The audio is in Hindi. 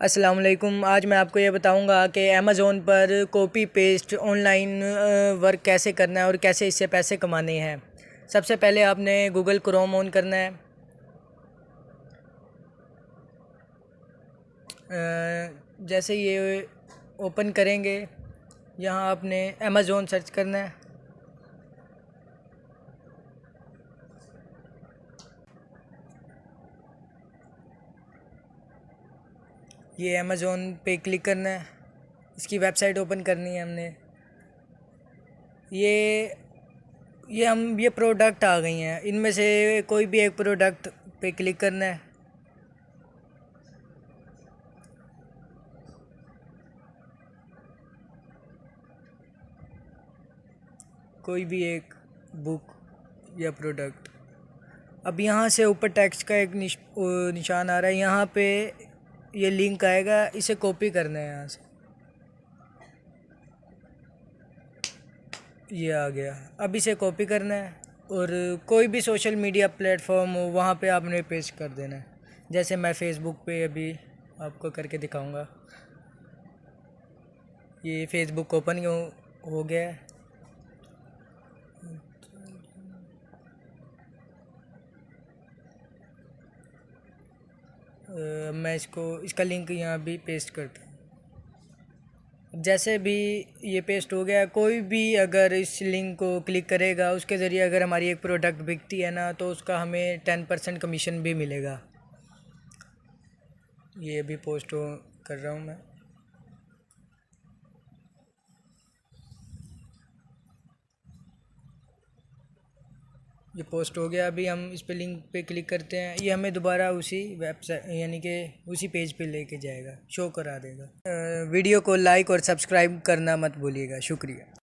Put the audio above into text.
अस्सलाम वालेकुम। आज मैं आपको ये बताऊंगा कि अमेज़ोन पर कॉपी पेस्ट ऑनलाइन वर्क कैसे करना है और कैसे इससे पैसे कमाने हैं। सबसे पहले आपने गूगल क्रोम ऑन करना है। जैसे ये ओपन करेंगे, यहाँ आपने अमेज़ोन सर्च करना है। ये अमेज़ोन पे क्लिक करना है, इसकी वेबसाइट ओपन करनी है हमने। ये प्रोडक्ट आ गई हैं, इनमें से कोई भी एक प्रोडक्ट पे क्लिक करना है। कोई भी एक बुक या प्रोडक्ट। अब यहाँ से ऊपर टेक्स्ट का एक निशान आ रहा है, यहाँ पे ये लिंक आएगा, इसे कॉपी करना है। यहाँ से ये आ गया, अब इसे कॉपी करना है और कोई भी सोशल मीडिया प्लेटफॉर्म हो वहाँ पे आपने पेस्ट कर देना है। जैसे मैं फेसबुक पे अभी आपको करके दिखाऊंगा। ये फेसबुक ओपन हो गया है। मैं इसका लिंक यहाँ भी पेस्ट करता हूँ। जैसे भी ये पेस्ट हो गया, कोई भी अगर इस लिंक को क्लिक करेगा, उसके ज़रिए अगर हमारी एक प्रोडक्ट बिकती है ना, तो उसका हमें 10% कमीशन भी मिलेगा। ये भी पोस्ट कर रहा हूँ मैं। ये पोस्ट हो गया। अभी हम इस पे लिंक पे क्लिक करते हैं, ये हमें दोबारा उसी वेबसाइट यानी कि उसी पेज पे लेके जाएगा, शो करा देगा। वीडियो को लाइक और सब्सक्राइब करना मत भूलिएगा। शुक्रिया।